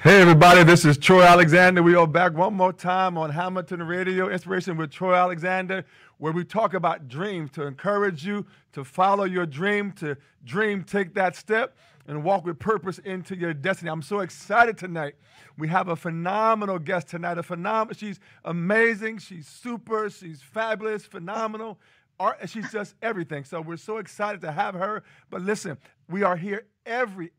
Hey everybody, this is Troy Alexander. We are back one more time on Hamilton Radio, Inspiration with Troy Alexander, where we talk about dreams to encourage you to follow your dream, to dream, take that step, and walk with purpose into your destiny. I'm so excited tonight. We have a phenomenal guest tonight. She's amazing. She's super. She's fabulous, phenomenal. She's just everything. So we're so excited to have her. But listen, we are here every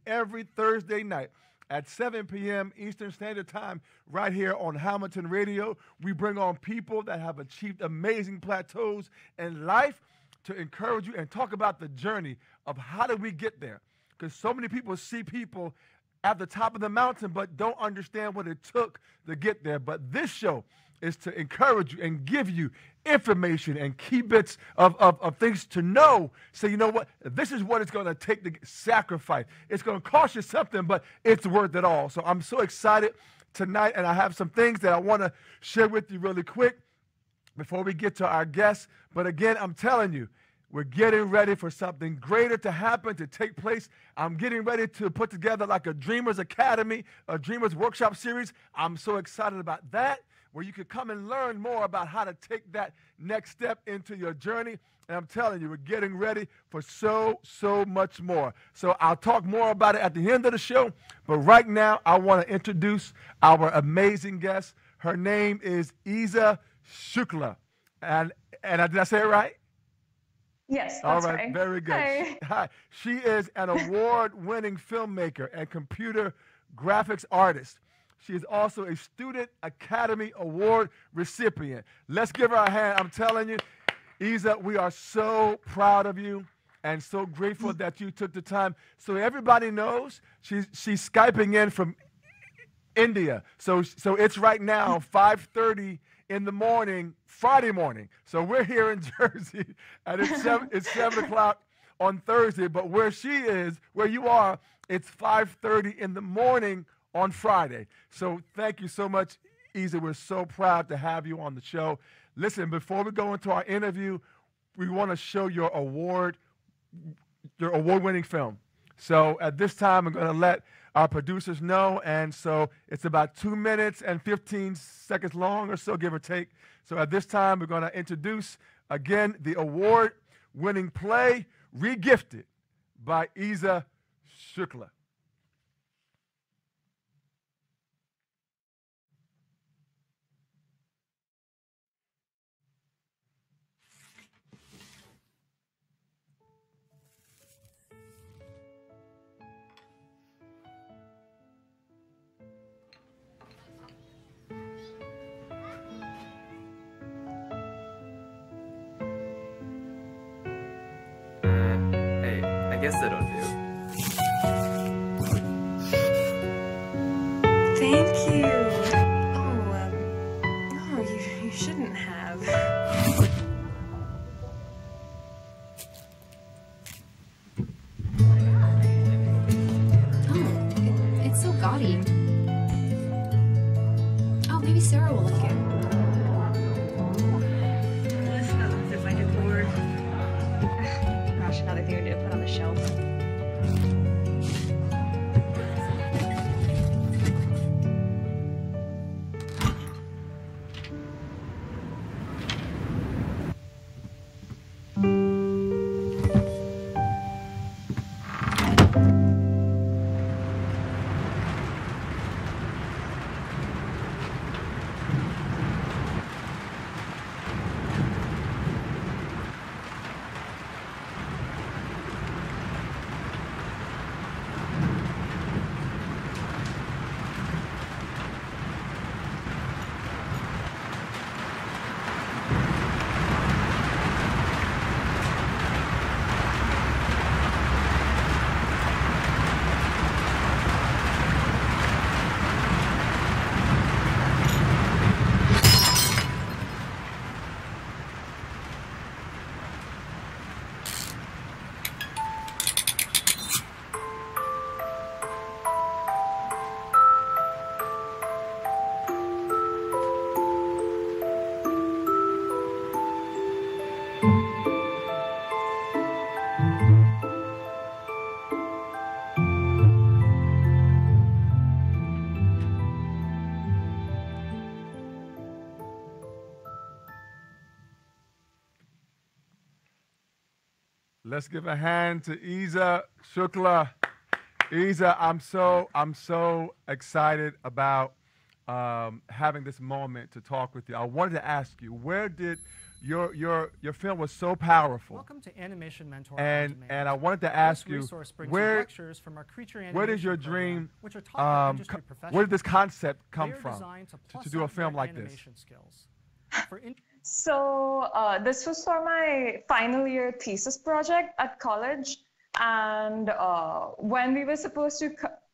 Thursday night at 7 p.m. Eastern Standard Time, right here on Hamilton Radio. We bring on people that have achieved amazing plateaus in life to encourage you and talk about the journey of how do we get there. Because so many people see people at the top of the mountain but don't understand what it took to get there. But this show is to encourage you and give you information and key bits of things to know. So you know what? This is what it's going to take to sacrifice. It's going to cost you something, but it's worth it all. So I'm so excited tonight, and I have some things that I want to share with you really quick before we get to our guests. But again, I'm telling you, we're getting ready for something greater to happen, to take place. I'm getting ready to put together like a Dreamers Academy, a Dreamers Workshop series. I'm so excited about that, where you can come and learn more about how to take that next step into your journey. And I'm telling you, we're getting ready for so much more. So I'll talk more about it at the end of the show. But right now, I want to introduce our amazing guest. Her name is EAZA SHUKLA. And did I say it right? Yes, that's all right. right. Very good. Hi. She is an award-winning filmmaker and computer graphics artist. She is also a Student Academy Award recipient. Let's give her a hand. I'm telling you, EAZA, we are so proud of you and so grateful that you took the time. So everybody knows she's Skyping in from India. So it's right now 5:30 in the morning, Friday morning. So we're here in Jersey, and it's 7 o'clock on Thursday. But where she is, where you are, it's 5:30 in the morning on Friday. So thank you so much, EAZA. We're so proud to have you on the show. Listen, before we go into our interview, we want to show your award-winning film. So at this time, I'm going to let our producers know, and so it's about 2 minutes and 15 seconds long or so, give or take. So at this time, we're going to introduce, again, the award-winning play, Regifted, by EAZA SHUKLA. I guess that'll do. Thank you. Oh, you shouldn't have. Oh, it's so gaudy. Oh, maybe Sarah will like it. If I get bored. Gosh, another thing to put on the shelf. Let's give a hand to EAZA, SHUKLA. EAZA, I'm so excited about having this moment to talk with you. I wanted to ask you, where did your film was so powerful? Welcome to Animation Mentor and I wanted to ask you, where does your dream, where did this concept come from to do a film like this? So this was for my final year thesis project at college. And when we were supposed to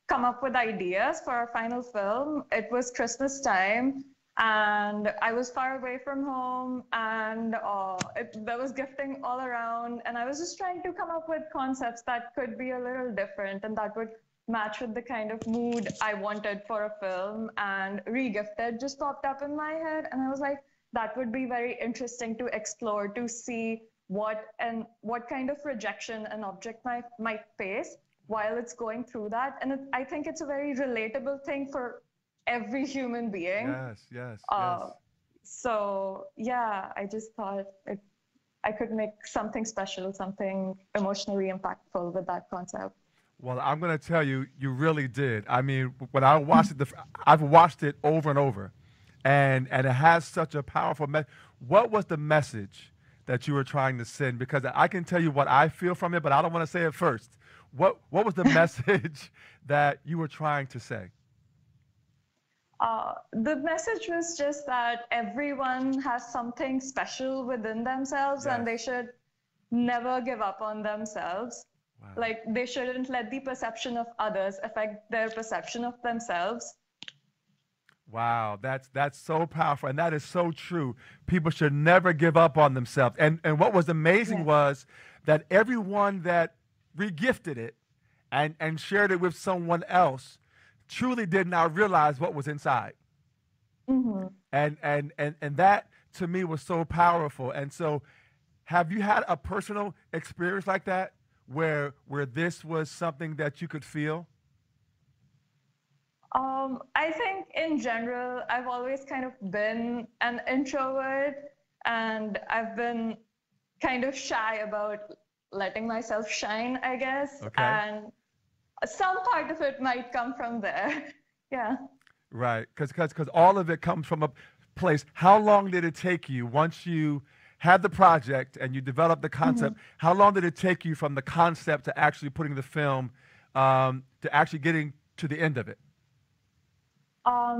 come up with ideas for our final film, it was Christmas time. And I was far away from home, and there was gifting all around. And I was just trying to come up with concepts that could be a little different and that would match with the kind of mood I wanted for a film. And Regifted just popped up in my head. And I was like, that would be very interesting to explore, to see what kind of rejection an object might face while it's going through that. And I think it's a very relatable thing for every human being. Yes. So yeah, I just thought I could make something special, something emotionally impactful with that concept. Well, I'm going to tell you, you really did. I mean, when I watched it, I've watched it over and over, and it has such a powerful message. What was the message that you were trying to send? Because I can tell you what I feel from it, but I don't want to say it first. What was the message that you were trying to say? The message was just that everyone has something special within themselves, and they should never give up on themselves. Wow. Like, they shouldn't let the perception of others affect their perception of themselves. Wow, that's so powerful, and that is so true. People should never give up on themselves. And what was amazing was that everyone that regifted it and shared it with someone else truly did not realize what was inside. Mm-hmm. And that to me was so powerful. And so, have you had a personal experience like that where this was something that you could feel? I think in general, I've always kind of been an introvert, and I've been kind of shy about letting myself shine, I guess. Okay. And some part of it might come from there. Yeah. Right, because all of it comes from a place. How long did it take you once you had the project and you developed the concept? How long did it take you from the concept to actually putting the film, to actually getting to the end of it?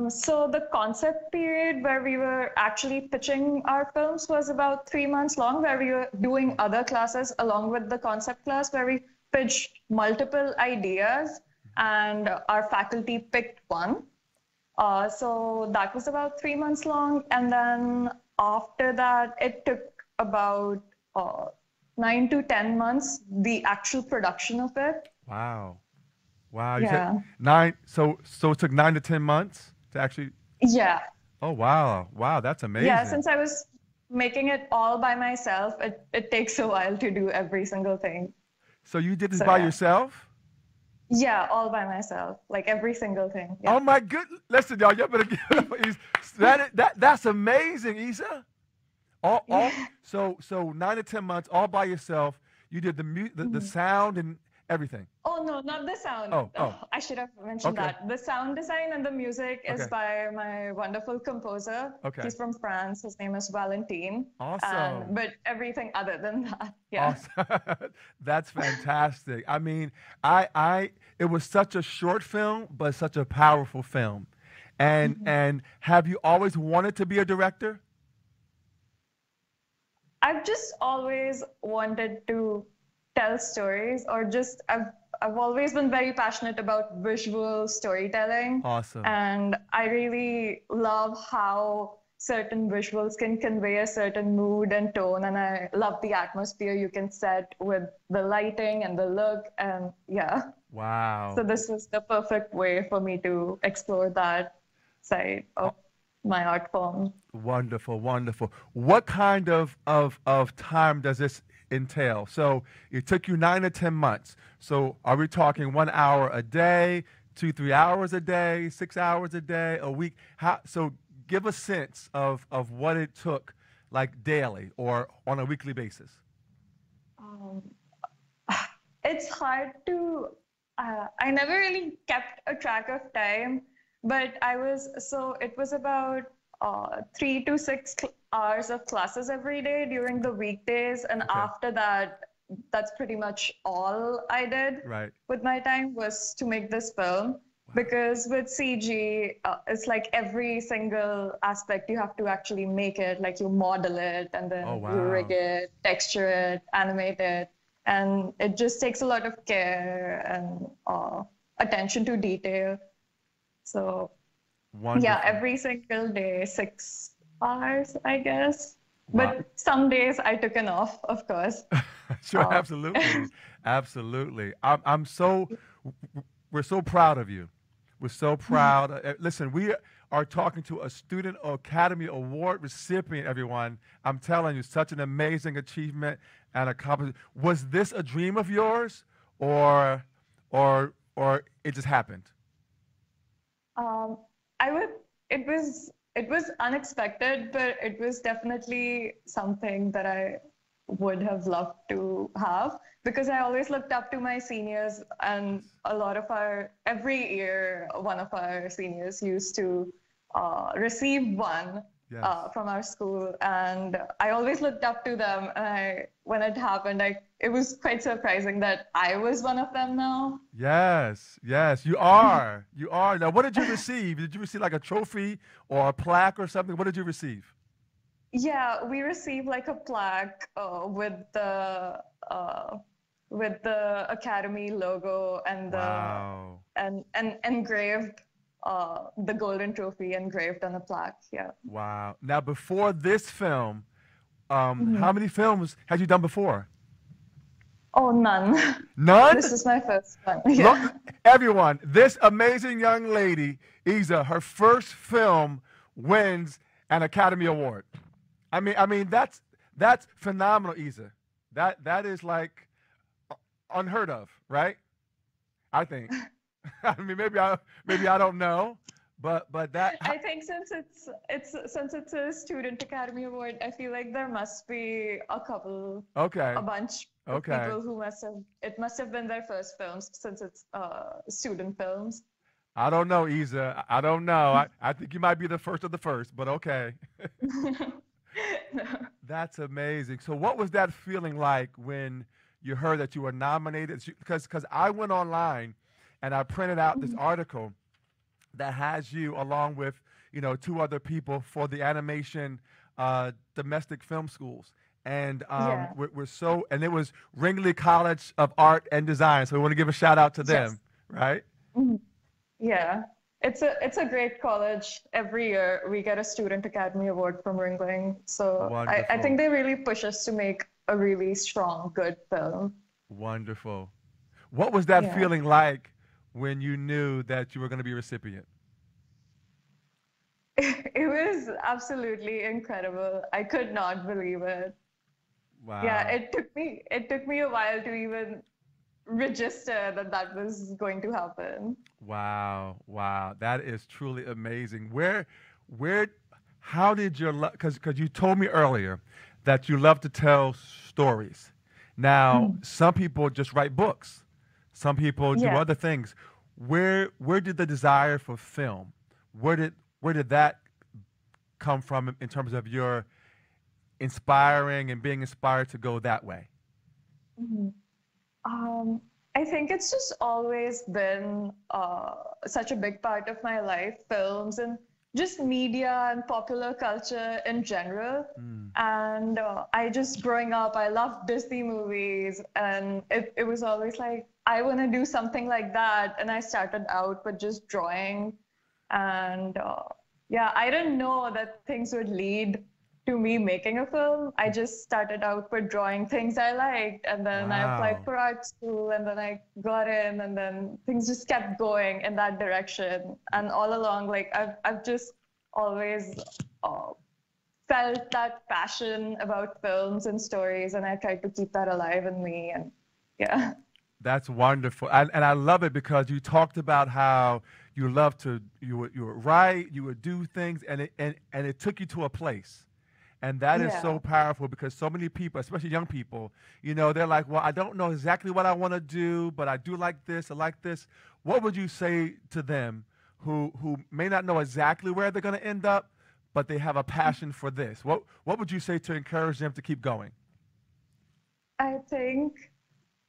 So the concept period where we were actually pitching our films was about 3 months long, where we were doing other classes along with the concept class, where we pitched multiple ideas and our faculty picked one. So that was about 3 months long. And then after that, it took about 9 to 10 months, the actual production of it. Wow. Wow. You Yeah. said 9, so it took 9 to 10 months to actually. Yeah. Oh, wow. Wow, that's amazing. Yeah, since I was making it all by myself, it takes a while to do every single thing. So you did this by yourself? Yeah, all by myself, like every single thing. Yeah. Oh my goodness! Listen, y'all better give it up. That's amazing, EAZA. So 9 to 10 months, all by yourself. You did the sound and everything. Oh no, not the sound. Oh. I should have mentioned that. The sound design and the music is by my wonderful composer. Okay. He's from France. His name is Valentine. Awesome. But everything other than that, yeah. Awesome. That's fantastic. I mean, it was such a short film, but such a powerful film. And have you always wanted to be a director? I've just always wanted to tell stories, or just I've always been very passionate about visual storytelling. Awesome. And I really love how certain visuals can convey a certain mood and tone, and I love the atmosphere you can set with the lighting and the look, and yeah. Wow. So this was the perfect way for me to explore that side of my art form. Wonderful, wonderful. What kind of time does this entail? So it took you 9 to 10 months. So are we talking 1 hour a day, 2-3 hours a day, 6 hours a day, a week? So give a sense of what it took, like daily or on a weekly basis. it's hard to, I never really kept a track of time, but it was about 3 to 6 hours of classes every day during the weekdays. And Okay. after that, that's pretty much all I did Right. with my time was to make this film. Because with CG, it's like every single aspect you have to actually make it, like you model it and then Oh, you wow. rig it, texture it, animate it. And it just takes a lot of care and attention to detail. So Wonderful. yeah, every single day, 6 hours, I guess. Wow. But some days I took an off, of course. Sure, absolutely. Absolutely. We're so proud of you. We're so proud. Listen, we are talking to a Student Academy Award recipient, everyone. I'm telling you, such an amazing achievement and accomplishment. Was this a dream of yours or it just happened? It was unexpected, but it was definitely something that I would have loved to have because I always looked up to my seniors, and every year one of our seniors used to receive one Yes. from our school, and I always looked up to them. And when it happened, it was quite surprising that I was one of them now. Yes, yes, you are. You are. Now, what did you receive? Did you receive like a trophy or a plaque or something? What did you receive? Yeah, we received like a plaque with the Academy logo and Wow. and engraved the golden trophy engraved on a plaque. Yeah. Wow. Now, before this film, how many films had you done before? Oh, none. None? This is my first one. Yeah. Look, everyone, this amazing young lady, EAZA, her first film wins an Academy Award. I mean that's phenomenal, EAZA. That is like unheard of, right? I think. I mean, maybe I don't know, but that. I think since it's a Student Academy Award, I feel like there must be a bunch of people who must have been their first films since it's student films. I don't know, EAZA. I don't know. I think you might be the first of the first, but okay. No. That's amazing. So what was that feeling like when you heard that you were nominated? Because I went online and I printed out this article that has you along with, 2 other people for the animation domestic film schools. And Yeah. and it was Ringley College of Art and Design. So we want to give a shout out to them, right? Mhm. Yeah. It's a great college. Every year we get a Student Academy Award from Ringling. So I Wonderful. think they really push us to make a really strong, good film. Wonderful. What was that Yeah. feeling like when you knew that you were going to be a recipient? It was absolutely incredible. I could not believe it. Wow. Yeah, it took me a while to even register that was going to happen. Wow. Wow. That is truly amazing. How did your love, because you told me earlier that you love to tell stories. Now, some people just write books. Some people do Yeah. other things. Where did the desire for film, where did that come from in terms of your inspiring and being inspired to go that way? I think it's just always been such a big part of my life, films and just media and popular culture in general. And growing up, I loved Disney movies, and it was always like, I want to do something like that. And I started out with just drawing. And I didn't know that things would lead to me making a film. I just started out with drawing things I liked, and then I applied Wow. for art school, and then I got in, and then things just kept going in that direction. And all along, like I've just always felt that passion about films and stories, and I tried to keep that alive in me. And yeah. That's wonderful, and I love it because you talked about how you love to you would write, you would do things, and it took you to a place, And that is so Yeah. powerful because so many people, especially young people, they're like, well, I don't know exactly what I want to do, but I do like this, I like this. What would you say to them who may not know exactly where they're going to end up, but they have a passion for this? What would you say to encourage them to keep going? I think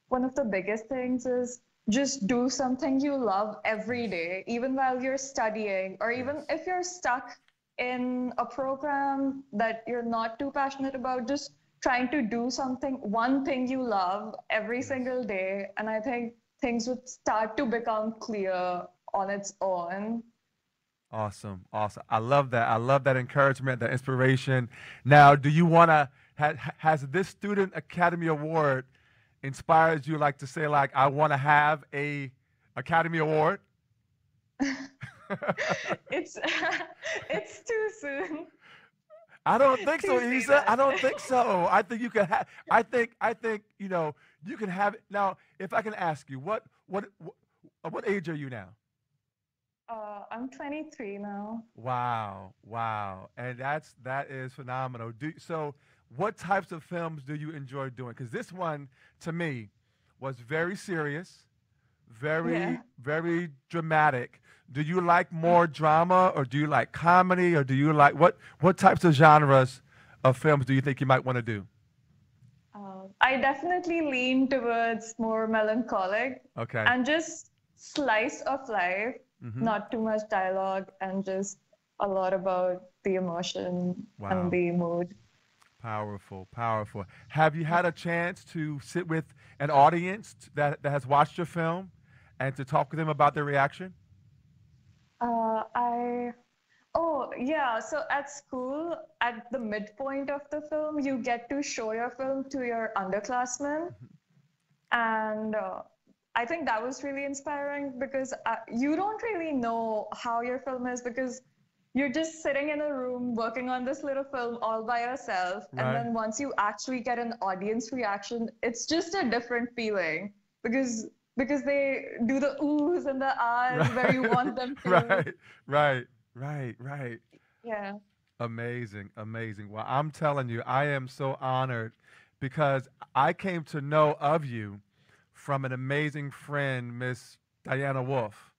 one of the biggest things is just do something you love every day, even while you're studying, or even Yes. if you're stuck in a program that you're not too passionate about, just trying to do something, one thing you love every Yes. single day. And I think things would start to become clear on its own. Awesome. Awesome. I love that. I love that encouragement, that inspiration. Now, do you want to, has this Student Academy Award inspired you like to say, like, I want to have a Academy Award? It's it's too soon I don't think so, to say Isa. I that. don't think so. I think you can have. I think you can have it now. If I can ask you, what age are you now? I'm 23 now. Wow, wow, and that is phenomenal. So, what types of films do you enjoy doing? Because this one, to me, was very serious, very Yeah. very dramatic. Do you like more drama, or do you like comedy, or do you like what types of genres of films do you think you might want to do? I definitely lean towards more melancholic Okay. and just slice of life, Mm-hmm. not too much dialogue, and just a lot about the emotion and Wow. the mood. Powerful, powerful. Have you had a chance to sit with an audience that has watched your film and to talk with them about their reaction? I Oh, yeah. So at school, at the midpoint of the film, you get to show your film to your underclassmen. And I think that was really inspiring because you don't really know how your film is because you're just sitting in a room working on this little film all by yourself. And Right. then once you actually get an audience reaction, it's just a different feeling because they do the oohs and the ahs where you Right. want them to. Right. Right. Right. Right. Yeah. Amazing. Amazing. Well, I'm telling you, I am so honored because I came to know of you from an amazing friend, Miss Diana Wolf.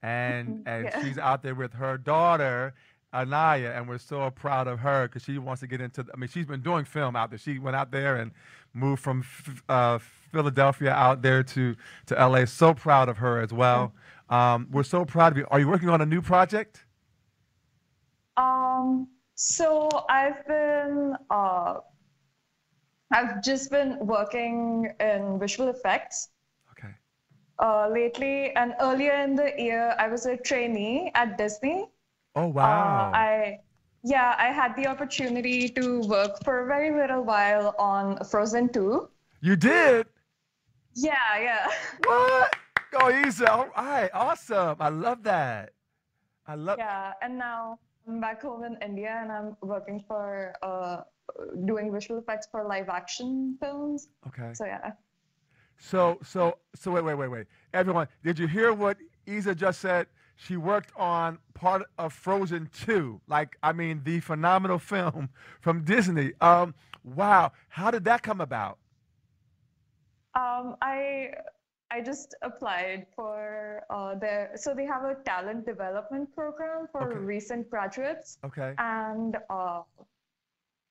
And Yeah. she's out there with her daughter Anaya, and we're so proud of her because she wants to get into. I mean, she's been doing film out there. She went out there and moved from Philadelphia out there to LA. So proud of her as well. We're so proud of you. Are you working on a new project? So I've just been working in visual effects Okay. lately, and earlier in the year, I was a trainee at Disney. Oh wow. I had the opportunity to work for a very little while on Frozen 2. You did? Yeah, yeah. What? Go easy. All right. Awesome. I love that. I love. Yeah, and now I'm back home in India and I'm working for doing visual effects for live action films. Okay. So yeah. So wait. Everyone, did you hear what Isa just said? She worked on part of Frozen 2. Like, I mean, the phenomenal film from Disney. Wow. How did that come about? Um, I I just applied for so they have a talent development program for Okay. recent graduates, Okay. and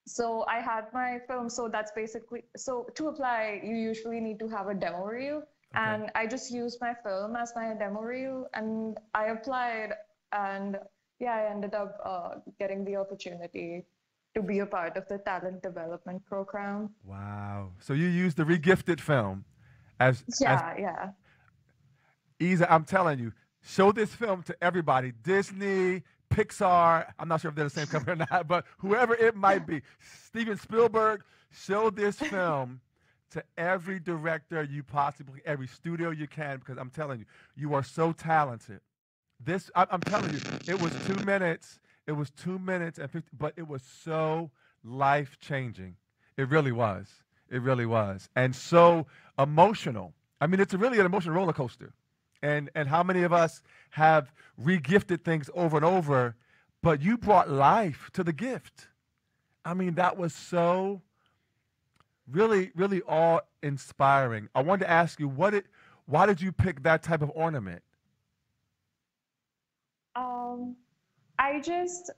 so I had my film. So that's basically, so to apply, you usually need to have a demo reel, Okay. and I just used my film as my demo reel, and I applied, and yeah, I ended up getting the opportunity to be a part of the talent development program. Wow. So you used the regifted film as Yeah. Isa, I'm telling you, show this film to everybody. Disney, Pixar, I'm not sure if they're the same company or not, but whoever it might be. Steven Spielberg, show this film to every director you possibly, every studio you can, because I'm telling you, you are so talented. I'm telling you, it was 2 minutes. It was 2 minutes and 50, but it was so life changing. It really was. It really was. And so emotional. I mean, it's really an emotional roller coaster. And how many of us have regifted things over and over, but you brought life to the gift. I mean, that was so really, really awe inspiring. I wanted to ask you, why did you pick that type of ornament? Um, I just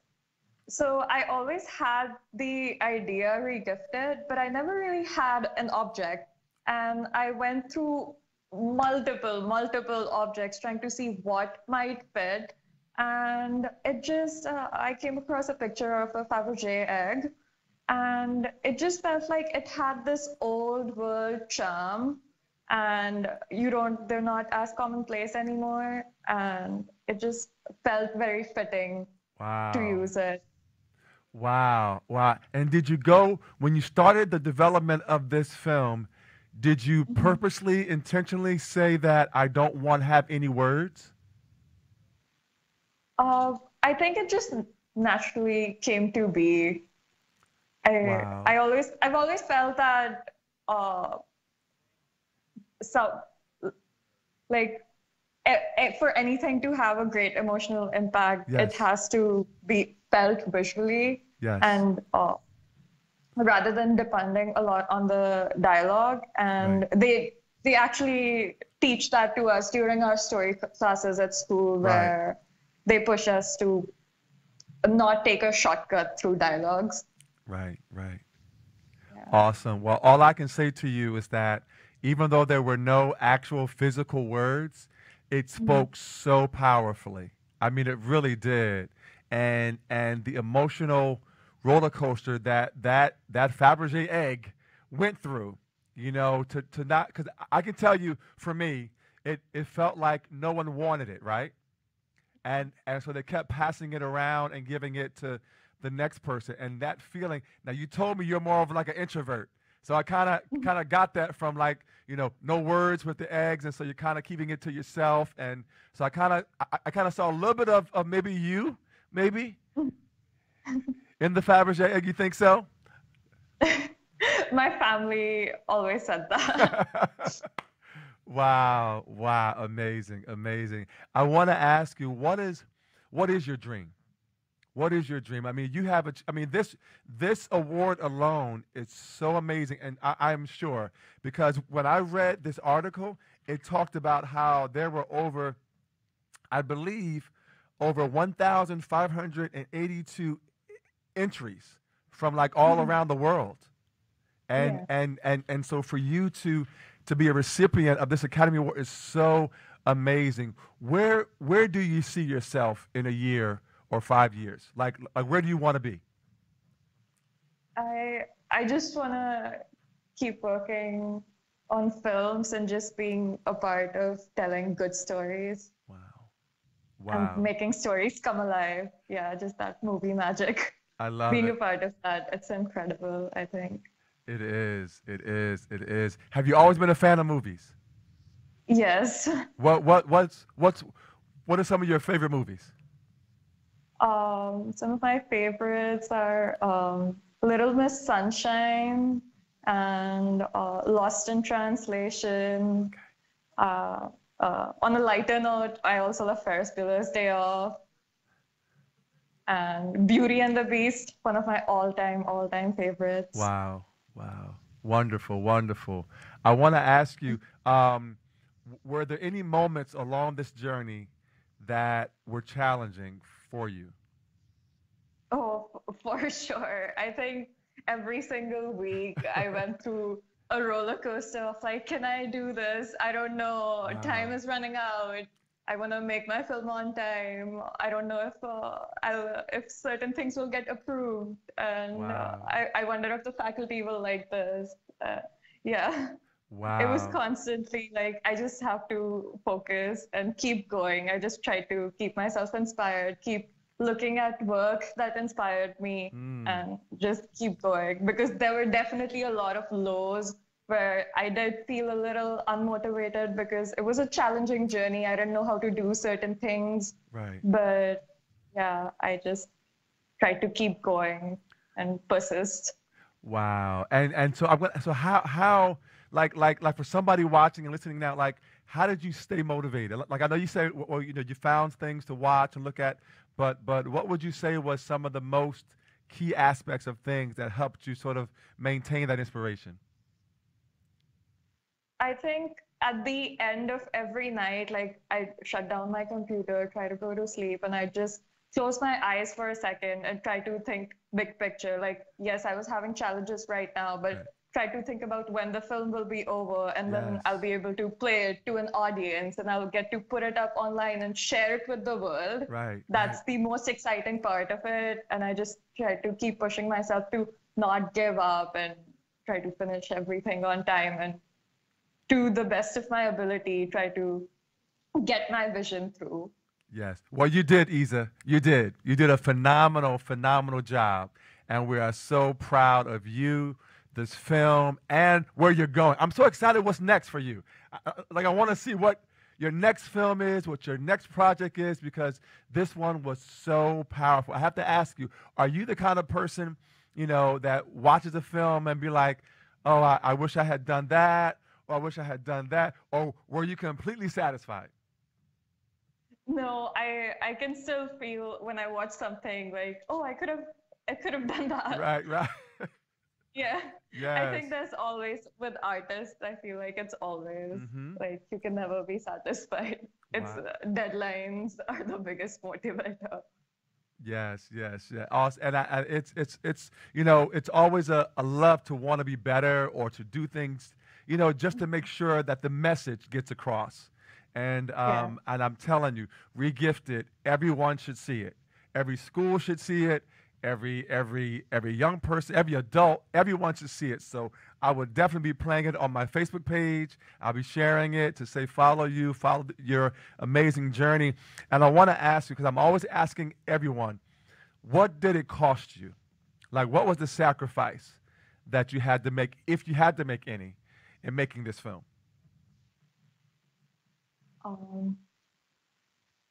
So I always had the idea regifted, but I never really had an object. And I went through multiple objects trying to see what might fit. And I came across a picture of a Fabergé egg, and it just felt like it had this old world charm, and they're not as commonplace anymore. And it just felt very fitting to Wow. use it. Wow. Wow. And did you go, when you started the development of this film, did you Mhm. purposely, intentionally say that I don't want to have any words? I think it just naturally came to be. Wow. I've always felt that uh, so like for anything to have a great emotional impact, it Yes. has to be felt visually, Yes. and rather than depending a lot on the dialogue. Right. And they actually teach that to us during our story classes at school, Right. where they push us to not take a shortcut through dialogues. Right. Right. Yeah. Awesome. Well, all I can say to you is that even though there were no actual physical words, it Mhm. spoke so powerfully. I mean, it really did. And the emotional roller coaster that Fabergé egg went through, to not, because I can tell you, for me, it felt like no one wanted it, right? And so they kept passing it around and giving it to the next person. And that feeling, now you told me you're more of like an introvert, so I kind of got that from, like, no words with the eggs, and so you're kind of keeping it to yourself. And so I kind of saw a little bit of maybe you, maybe in the Fabergé egg. You think so? My family always said that. Wow, wow, amazing, amazing. I want to ask you, what is your dream? What is your dream? I mean, I mean, this award alone is so amazing, and I'm sure, because when I read this article, it talked about how there were over, I believe, over 1,582 entries from, like, all around the world. and Yeah. and and so for you to be a recipient of this Academy Award is so amazing. Where do you see yourself in a year or 5 years? Like where do you want to be? I just want to keep working on films and just being a part of telling good stories Wow. and Wow. making stories come alive. Yeah, just that movie magic. I love Being a it. part of that, it's incredible, I think. It is. It is. It is. Have you always been a fan of movies? Yes. What are some of your favorite movies? Some of my favorites are Little Miss Sunshine and Lost in Translation. On a lighter note, I also love Ferris Bueller's Day Off and Beauty and the Beast, one of my all-time favorites. Wow. Wow. Wonderful. Wonderful. I want to ask you, were there any moments along this journey that were challenging for you? Oh, for sure. I think every single week I went through a roller coaster of like, can I do this? I don't know. Time Wow. is running out. I want to make my film on time. I don't know if certain things will get approved, and Wow. I wonder if the faculty will like this. Yeah. It was Wow. constantly like I just have to focus and keep going. I just try to keep myself inspired, keep looking at work that inspired me, Mm, and just keep going, because there were definitely a lot of lows where I did feel a little unmotivated because it was a challenging journey. I didn't know how to do certain things, right. but yeah, I just tried to keep going and persist. Wow. And so so how like for somebody watching and listening now, like, how did you stay motivated? Like, I know you say, well, you found things to watch and look at, but what would you say was some of the most key aspects of things that helped you sort of maintain that inspiration? I think at the end of every night, like I shut down my computer, try to go to sleep, and I just close my eyes for a second and try to think big picture. Like, yes, I was having challenges right now, but Right. try to think about when the film will be over, and then Yes. I'll be able to play it to an audience, and I'll get to put it up online and share it with the world. Right. That's the most exciting part of it. And I just try to keep pushing myself to not give up and try to finish everything on time and to the best of my ability, try to get my vision through. Yes. Well, you did, EAZA. You did. You did a phenomenal, phenomenal job. And we are so proud of you, this film, and where you're going. I'm so excited what's next for you. I want to see what your next film is, what your next project is, because this one was so powerful. I have to ask you, are you the kind of person, that watches a film and be like, oh, I wish I had done that, or I wish I had done that, or were you completely satisfied? No, I can still feel when I watch something like, oh, I could have done that. Right, right. Yeah. Yes. I think there's always, with artists, I feel like it's always like you can never be satisfied. It's Wow. deadlines are the biggest motivator. Yes, yes, yeah. Awesome. And it's always a love to want to be better or to do things, just to make sure that the message gets across. And and I'm telling you, Regifted, everyone should see it. Every school should see it. Every young person, every adult, everyone should see it. So I will definitely be playing it on my Facebook page. I'll be sharing it to say follow you, follow your amazing journey. And I want to ask you, because I'm always asking everyone, what did it cost you? Like, what was the sacrifice that you had to make, if you had to make any, in making this film?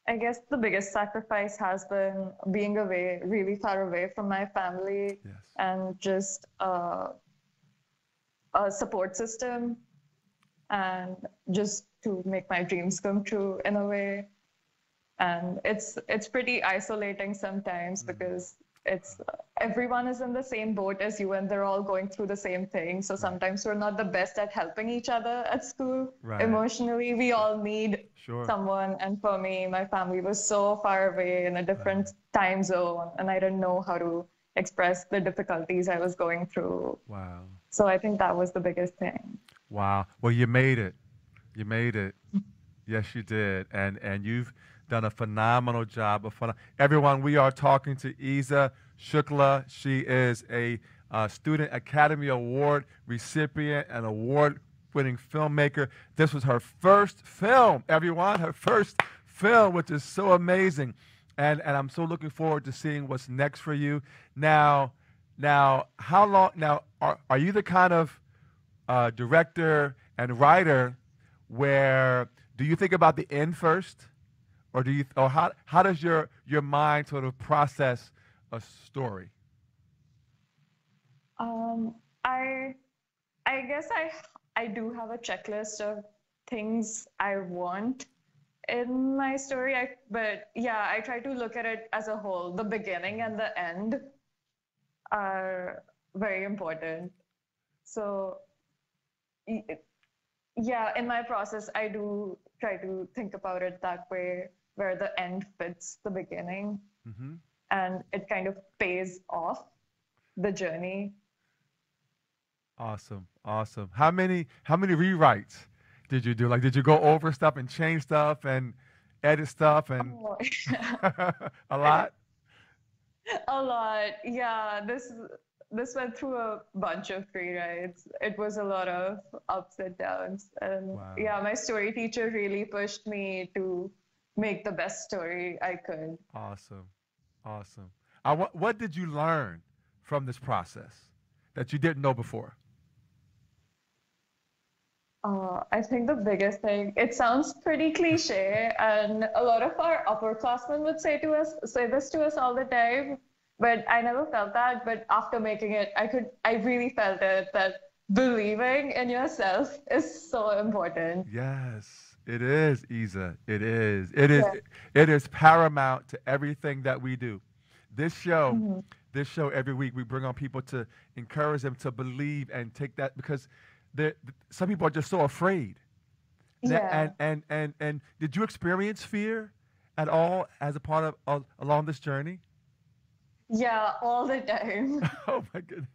I guess the biggest sacrifice has been being away, really far away from my family, Yes. and just a support system, and just to make my dreams come true in a way. And it's pretty isolating sometimes because it's everyone is in the same boat as you, and they're all going through the same thing. So sometimes we're not the best at helping each other at school. Right. Emotionally, we all need Sure. someone. And for me, my family was so far away in a different time zone, and I didn't know how to express the difficulties I was going through. Wow. So I think that was the biggest thing. Wow. Well, you made it. You made it. Yes, you did. And you've done a phenomenal job. Everyone, we are talking to EAZA SHUKLA. She is a Student Academy Award recipient and award-winning filmmaker. This was her first film, everyone, her first film, which is so amazing. And I'm so looking forward to seeing what's next for you. Now, how long? Now, are you the kind of director and writer where do you think about the end first, or how does your mind sort of process a story? I guess I do have a checklist of things I want in my story. But yeah, I try to look at it as a whole. The beginning and the end are very important. So yeah, in my process, I do try to think about it that way, where the end fits the beginning, and it kind of pays off the journey. Awesome, awesome. How many rewrites did you do? Like, did you go over stuff and change stuff and edit stuff and Oh, a lot? a lot. Yeah, this went through a bunch of rewrites. It was a lot of ups and downs. And Wow. yeah, my story teacher really pushed me to make the best story I could. Awesome, awesome. What did you learn from this process that you didn't know before? I think the biggest thing, it sounds pretty cliche, and a lot of our upperclassmen would say this to us all the time, but I never felt that. But after making it, I really felt it, that believing in yourself is so important. Yes, it is, EAZA. It is. It is. Yeah. It is paramount to everything that we do. This show, Mhm. this show every week we bring on people to encourage them to believe and take that because some people are just so afraid. Yeah. And did you experience fear at all as a part of along this journey? Yeah, all the time. Oh my goodness.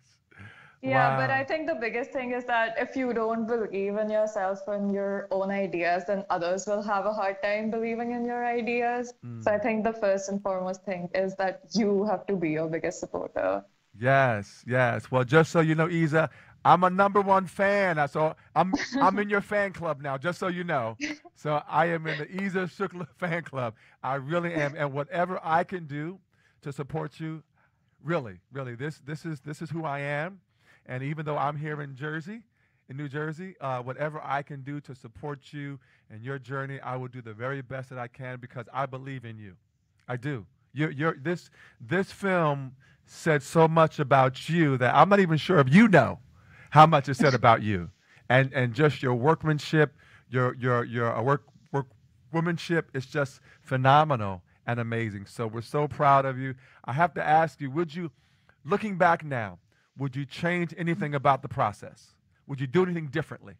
Yeah, but I Wow. think the biggest thing is that if you don't believe in yourself and your own ideas, then others will have a hard time believing in your ideas. So I Mm. think the first and foremost thing is that you have to be your biggest supporter. Yes, yes. Well, just so you know, Isa, I'm a number one fan. So I'm in your fan club now, just so you know. So I am in the EAZA SHUKLA fan club. I really am. And whatever I can do to support you, really, really, this is who I am. And even though I'm here in Jersey, in New Jersey, whatever I can do to support you and your journey, I will do the very best that I can because I believe in you. I do. This film said so much about you that I'm not even sure if you know how much it said about you, and just your workmanship, your work womanship is just phenomenal and amazing. So we're so proud of you. I have to ask you, would you, looking back now, would you change anything about the process? Would you do anything differently?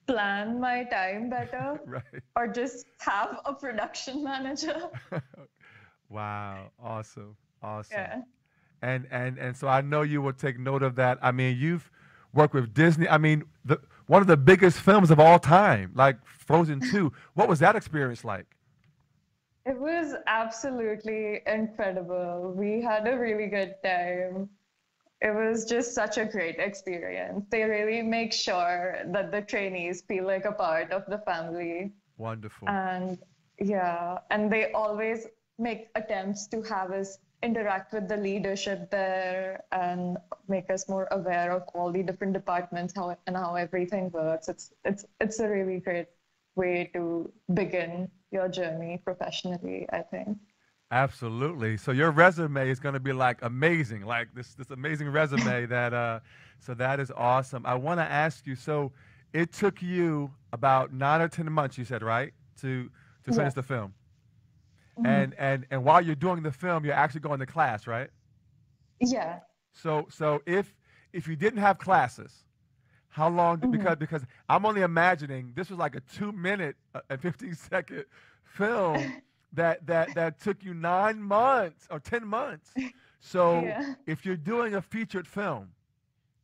Plan my time better, Right. or just have a production manager. Wow. Awesome. Awesome. Yeah. And so I know you will take note of that. I mean, you've worked with Disney. I mean, one of the biggest films of all time, like Frozen 2. What was that experience like? It was absolutely incredible. We had a really good time. It was just such a great experience. They really make sure that the trainees feel like a part of the family. Wonderful. And yeah, and they always make attempts to have us interact with the leadership there and make us more aware of all the different departments, how everything works. It's a really great way to begin your journey professionally, I think. Absolutely. So your resume is going to be like amazing, like this amazing resume so that is awesome. I want to ask you, so it took you about 9 or 10 months, you said, right, to finish Yes. the film. Mhm. And while you're doing the film, you're actually going to class, right? Yeah. So if you didn't have classes, how long? Mhm. Because I'm only imagining this was like a 2 minute and 15-second film that took you 9 months or 10 months. So Yeah. if you're doing a featured film,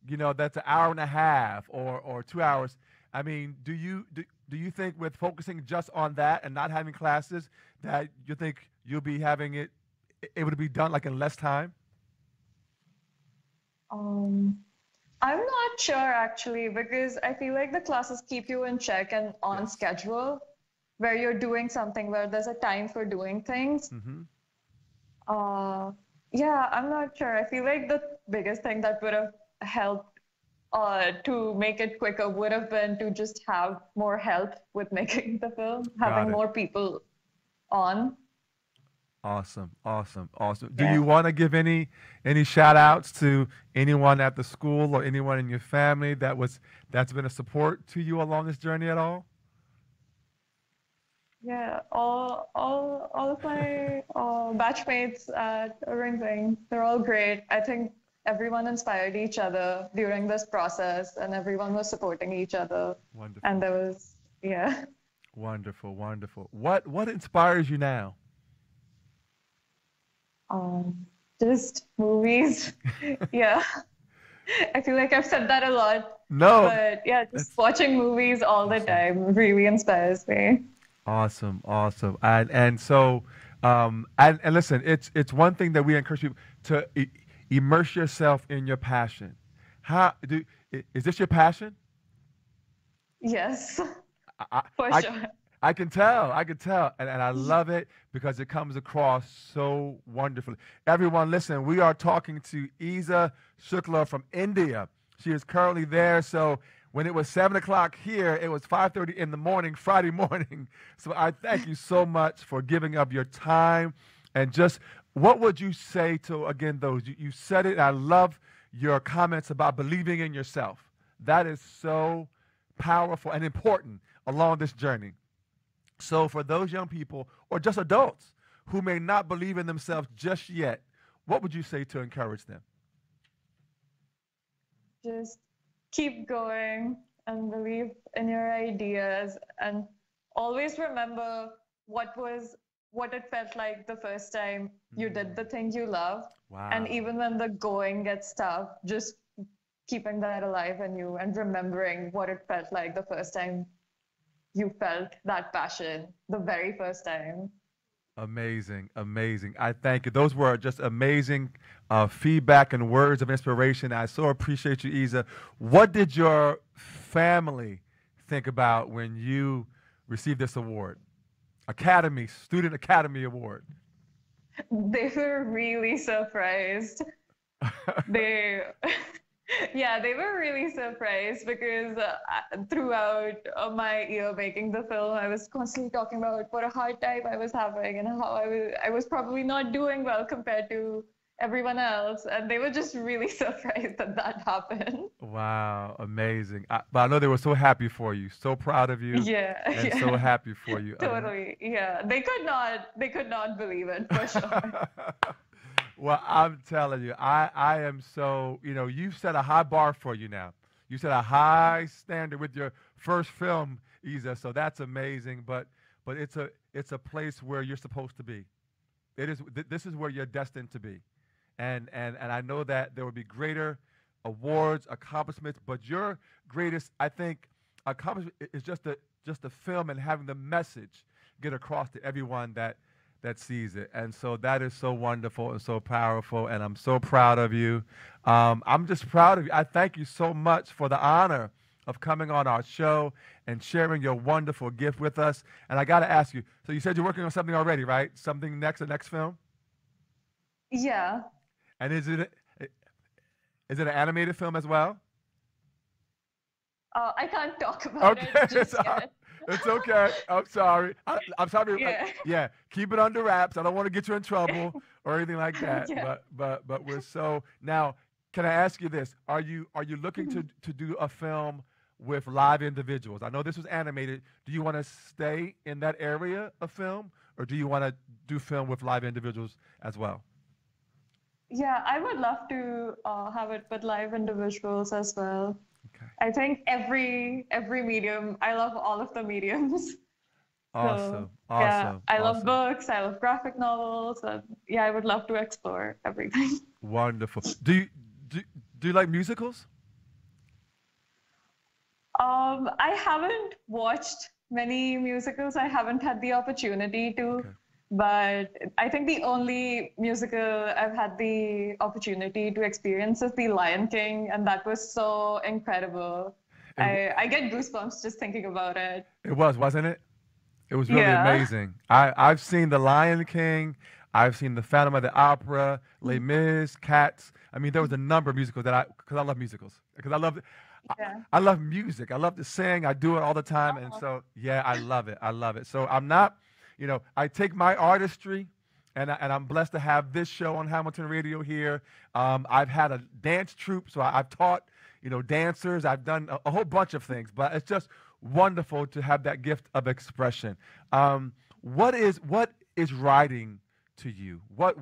that's an hour and a half or 2 hours. I mean, do you think with focusing just on that and not having classes that you think you'll be having it able to be done like in less time? Um, I'm not sure actually, because I feel like the classes keep you in check and on Yes. schedule, where you're doing something where there's a time for doing things. Mm-hmm. Uh, yeah, I'm not sure. I feel like the biggest thing that would have helped to make it quicker would have been to just have more help with making the film, Got having it. more people on. Awesome, awesome, awesome. Do Yeah. you want to give any shout outs to anyone at the school or anyone in your family that's been a support to you along this journey at all? Yeah, all of my batchmates at Ring, they're all great. I think everyone inspired each other during this process, and everyone was supporting each other. And Wonderful, there was, yeah, wonderful, wonderful. What inspires you now? um, just movies. Yeah, I feel like I've said that a lot, No, but yeah, just that's watching movies all the awesome. time really inspires me. Awesome, awesome. And so and listen, it's one thing that we encourage people to immerse yourself in your passion. Is this your passion? Yes, I, for I, sure. I can tell, and I love it because it comes across so wonderfully. Everyone, listen, we are talking to EAZA SHUKLA from India. She is currently there, so when it was 7 o'clock here, it was 5:30 in the morning, Friday morning. So I thank you so much for giving up your time, and just what would you say to, again, those, you said it, and I love your comments about believing in yourself. That is so powerful and important along this journey. So for those young people, or just adults who may not believe in themselves just yet, what would you say to encourage them? Just keep going and believe in your ideas, and always remember what it felt like the first time you did the thing you love. Wow. And even when the going gets tough, just keeping that alive in you and remembering what it felt like the first time you felt that passion, the very first time. Amazing, amazing. I thank you. Those were just amazing feedback and words of inspiration. I so appreciate you, EAZA. What did your family think about when you received this award? Student Academy Award. They were really surprised. They, yeah, they were really surprised because throughout my year making the film, I was constantly talking about what a hard time I was having and how I was probably not doing well compared to everyone else. And they were just really surprised that that happened. Wow, amazing. But I know they were so happy for you, so proud of you, Yeah, and yeah. so happy for you. Totally, yeah. They could not believe it, for sure. Well, I'm telling you, I am so, you've set a high bar for you now. You set a high standard with your first film, EAZA, so that's amazing. But it's a place where you're supposed to be. This is where you're destined to be. And I know that there will be greater awards, accomplishments, but your greatest, I think, accomplishment is just the film and having the message get across to everyone that sees it. And so that is so wonderful and so powerful, and I'm so proud of you. I'm just proud of you. I thank you so much for the honor of coming on our show and sharing your wonderful gift with us. And I got to ask you, so you said you're working on something already, right? Something next, the next film? Yeah. And is it an animated film as well? I can't talk about it just yet. It's okay. I'm sorry. I'm sorry. Yeah. Yeah. Keep it under wraps. I don't want to get you in trouble or anything like that. Yeah. But we're so now. Can I ask you this? Are you looking to do a film with live individuals? I know this was animated. Do you want to stay in that area of film, or do you want to do film with live individuals as well? Yeah, I would love to have it with live individuals as well. Okay. I think every medium, I love all of the mediums. Awesome. So, yeah, I love awesome. books, I love graphic novels, and yeah, I would love to explore everything. Wonderful. Do you like musicals? I haven't watched many musicals. I haven't had the opportunity to. Okay. But I think the only musical I've had the opportunity to experience is The Lion King, and that was so incredible. I get goosebumps just thinking about it. It was, wasn't it? It was really Yeah. amazing. I've seen The Lion King. I've seen The Phantom of the Opera, Les Mis, Cats. I mean, there was a number of musicals because I love musicals. Because Yeah. I love music. I love to sing. I do it all the time. And so, yeah, I love it. I love it. So I'm not, I take my artistry, and I'm blessed to have this show on Hamilton Radio here. I've had a dance troupe, so I've taught, dancers. I've done a whole bunch of things, but it's just wonderful to have that gift of expression. What is writing to you? What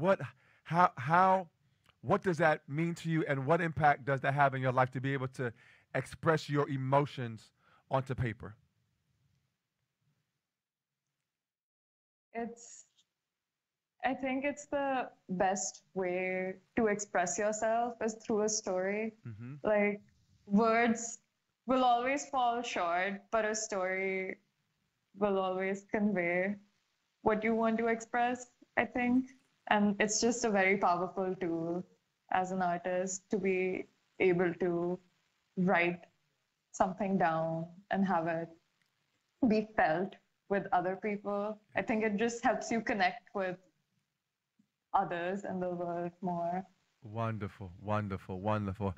does that mean to you, and what impact does that have in your life to be able to express your emotions onto paper? I think it's the best way to express yourself is through a story. Mm-hmm. Like, words will always fall short, but a story will always convey what you want to express, I think. And it's just a very powerful tool as an artist to be able to write something down and have it be felt with other people. I think it just helps you connect with others in the world more. Wonderful, wonderful, wonderful.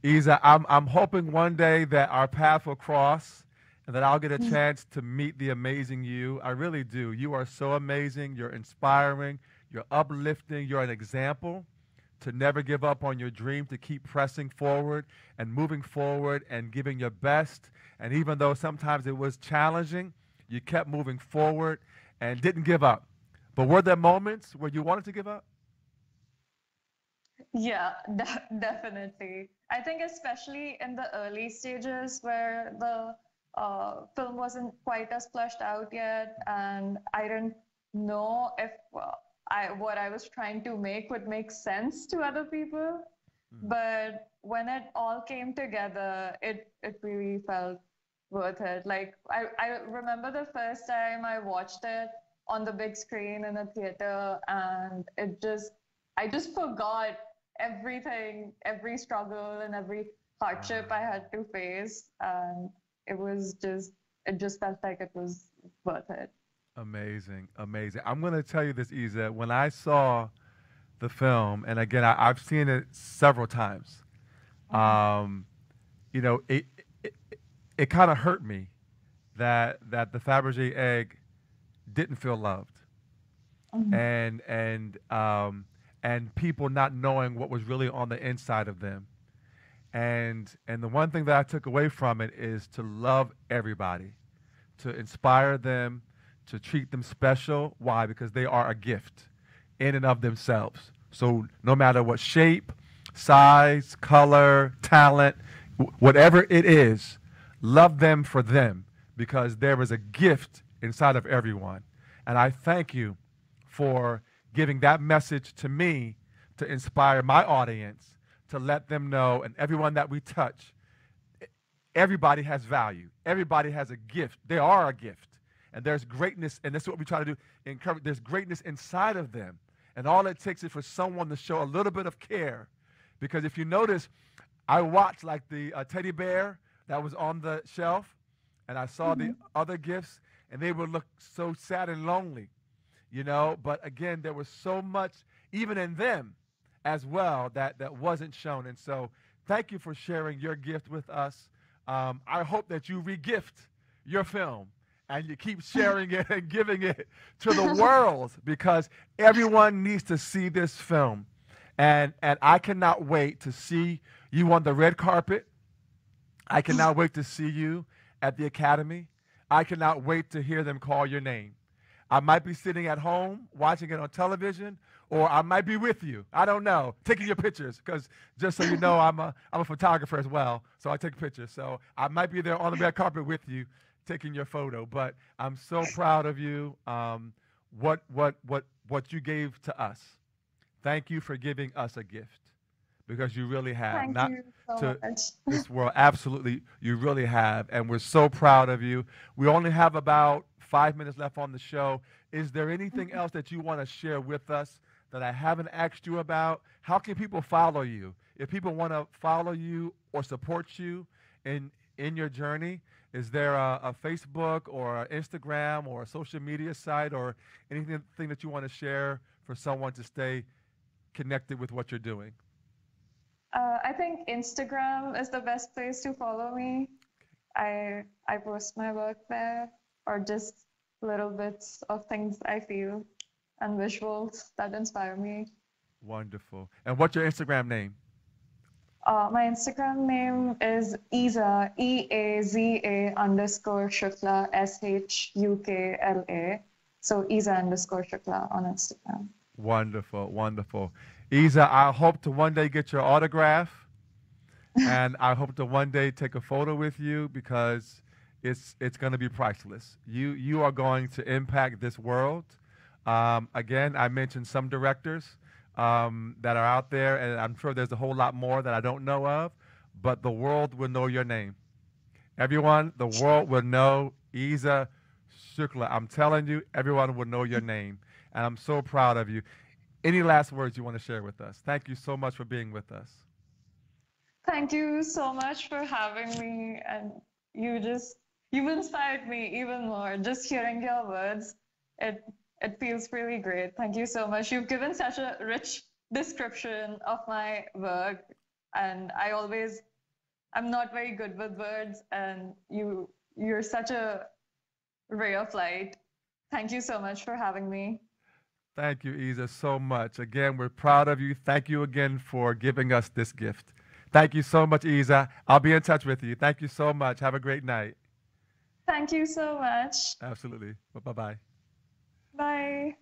EAZA, I'm hoping one day that our path will cross and that I'll get a chance to meet the amazing you. I really do. You are so amazing. You're inspiring. You're uplifting. You're an example to never give up on your dream, to keep pressing forward and moving forward and giving your best. And even though sometimes it was challenging, you kept moving forward and didn't give up. But were there moments where you wanted to give up? Yeah, definitely. I think especially in the early stages where the film wasn't quite as fleshed out yet, and I didn't know if what I was trying to make would make sense to other people. But when it all came together, it really felt worth it. Like I remember the first time I watched it on the big screen in a theater, and I just forgot everything, every struggle and every hardship I had to face, and it just felt like it was worth it. Amazing, amazing. I'm going to tell you this, EAZA. When I saw the film, and again, I've seen it several times, you know, it kind of hurt me that the Fabergé egg didn't feel loved, and people not knowing what was really on the inside of them. And the one thing that I took away from it is to love everybody, to inspire them, to treat them special. Why? Because they are a gift in and of themselves. So no matter what shape, size, color, talent, whatever it is, love them for them, because there is a gift inside of everyone. And I thank you for giving that message to me to inspire my audience, to let them know, and everyone that we touch, everybody has value. Everybody has a gift. They are a gift. And there's greatness, and this is what we try to do, encourage. There's greatness inside of them. And all it takes is for someone to show a little bit of care. Because if you notice, I watched like the teddy bear that was on the shelf, and I saw the other gifts, and they would look so sad and lonely, you know. But again, there was so much, even in them as well, that wasn't shown. And so thank you for sharing your gift with us. I hope that you re-gift your film, and you keep sharing it and giving it to the world, because everyone needs to see this film. And I cannot wait to see you on the red carpet. I cannot wait to see you at the Academy. I cannot wait to hear them call your name. I might be sitting at home watching it on television, or I might be with you. I don't know, taking your pictures, because just so you know, I'm a photographer as well, so I take pictures. So I might be there on the red carpet with you, taking your photo. But I'm so proud of you. What you gave to us. Thank you for giving us a gift, because you really have. Thank Not you so to much. this world. Absolutely, you really have, and we're so proud of you. We only have about 5 minutes left on the show. Is there anything else that you want to share with us that I haven't asked you about? How can people follow you? If people want to follow you or support you in your journey, is there a Facebook or an Instagram or a social media site or anything that you want to share for someone to stay connected with what you're doing? I think Instagram is the best place to follow me. I post my work there, or just little bits of things I feel and visuals that inspire me. Wonderful. And what's your Instagram name? My Instagram name is EAZA, EAZA _ SHUKLA, SHUKLA. So EAZA _ SHUKLA on Instagram. Wonderful, wonderful. EAZA, I hope to one day get your autograph, and I hope to one day take a photo with you, because it's going to be priceless. You are going to impact this world. Again, I mentioned some directors that are out there, and I'm sure there's a whole lot more that I don't know of, but the world will know your name. Everyone, the world will know EAZA SHUKLA. I'm telling you, everyone will know your name, and I'm so proud of you. Any last words you want to share with us? Thank you so much for being with us. Thank you so much for having me, and you've inspired me even more. Just hearing your words, it feels really great. Thank you so much. You've given such a rich description of my work, and I'm not very good with words, and you're such a ray of light. Thank you so much for having me. Thank you, EAZA, so much. Again, we're proud of you. Thank you again for giving us this gift. Thank you so much, EAZA. I'll be in touch with you. Thank you so much. Have a great night. Thank you so much. Absolutely. Bye-bye. Bye.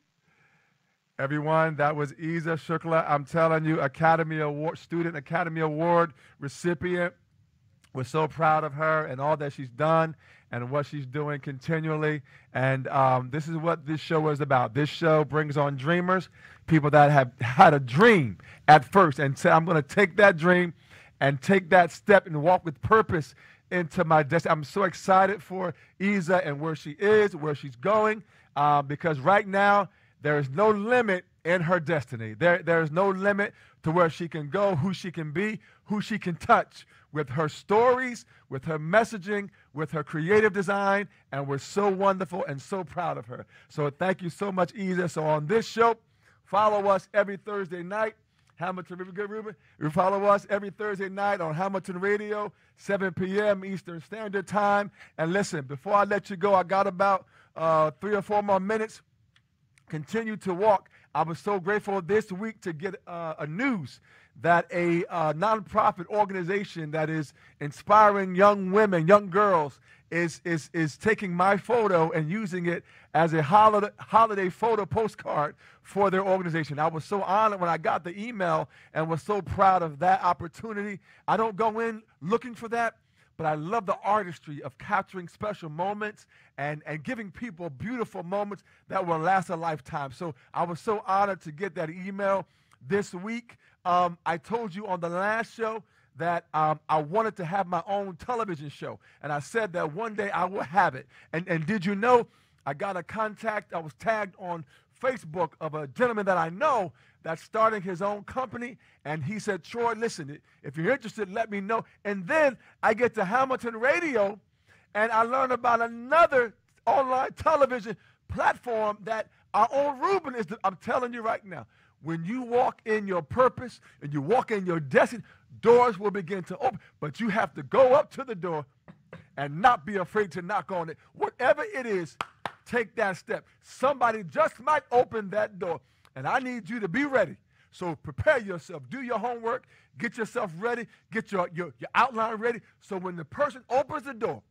Everyone, that was EAZA SHUKLA. I'm telling you, Academy Award, Student Academy Award recipient. We're so proud of her and all that she's done and what she's doing continually. And this is what this show is about. This show brings on dreamers, people that have had a dream at first and say, I'm going to take that dream and take that step and walk with purpose into my destiny. I'm so excited for EAZA and where she is, where she's going, because right now there is no limit in her destiny. There is no limit to where she can go, who she can be, who she can touch with her stories, with her messaging, with her creative design, and we're so wonderful and so proud of her. So thank you so much, EAZA. So on this show, follow us every Thursday night. Hamilton, good, Ruben? You follow us every Thursday night on Hamilton Radio, 7 p.m. Eastern Standard Time. And listen, before I let you go, I got about 3 or 4 more minutes. Continue to walk. I was so grateful this week to get a news that a nonprofit organization that is inspiring young women, young girls, is taking my photo and using it as a holiday photo postcard for their organization. I was so honored when I got the email and was so proud of that opportunity. I don't go in looking for that, but I love the artistry of capturing special moments and giving people beautiful moments that will last a lifetime. So I was so honored to get that email this week. I told you on the last show that I wanted to have my own television show, and I said that one day I will have it. And did you know I got a contact, I was tagged on Facebook of a gentleman that I know that's starting his own company, and he said, Troy, listen, if you're interested, let me know. And then I get to Hamilton Radio, and I learn about another online television platform that our own Ruben is, I'm telling you right now, when you walk in your purpose and you walk in your destiny, doors will begin to open, but you have to go up to the door and not be afraid to knock on it. Whatever it is, take that step. Somebody just might open that door, and I need you to be ready. So prepare yourself. Do your homework. Get yourself ready. Get your outline ready. So when the person opens the door,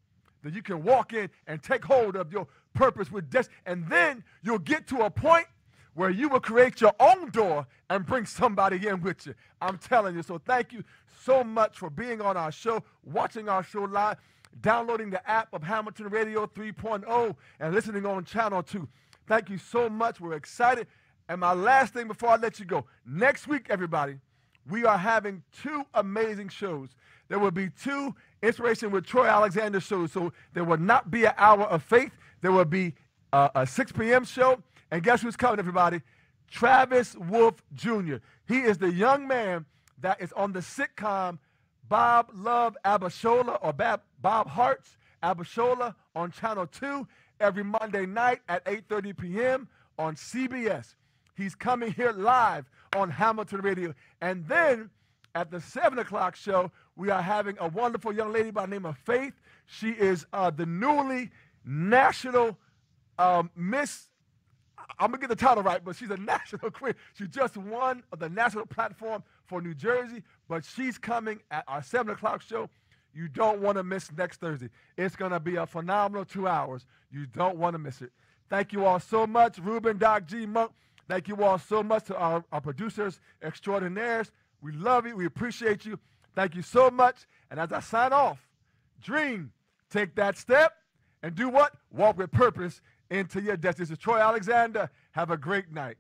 then you can walk in and take hold of your purpose with destiny. And then you'll get to a point where you will create your own door and bring somebody in with you. I'm telling you. So thank you so much for being on our show, watching our show live, downloading the app of Hamilton Radio 3.0, and listening on Channel 2. Thank you so much. We're excited. And my last thing before I let you go, next week, everybody, we are having 2 amazing shows. There will be 2 Inspiration with Troy Alexander shows. So there will not be an Hour of Faith. There will be a 6 p.m. show. And guess who's coming, everybody? Travis Wolf Jr. He is the young man that is on the sitcom Bob Love Abishola, or Bob Hearts Abishola, on Channel 2 every Monday night at 8:30 p.m. on CBS. He's coming here live on Hamilton Radio. And then at the 7 o'clock show, we are having a wonderful young lady by the name of Faith. She is the newly national Miss, I'm going to get the title right, but she's a national queen. She just won the national platform for New Jersey, but she's coming at our 7 o'clock show. You don't want to miss next Thursday. It's going to be a phenomenal 2 hours. You don't want to miss it. Thank you all so much. Ruben, Doc G, Monk, thank you all so much to our producers extraordinaires. We love you. We appreciate you. Thank you so much. And as I sign off, dream, take that step, and do what? Walk with purpose into your destiny. This is Troy Alexander. Have a great night.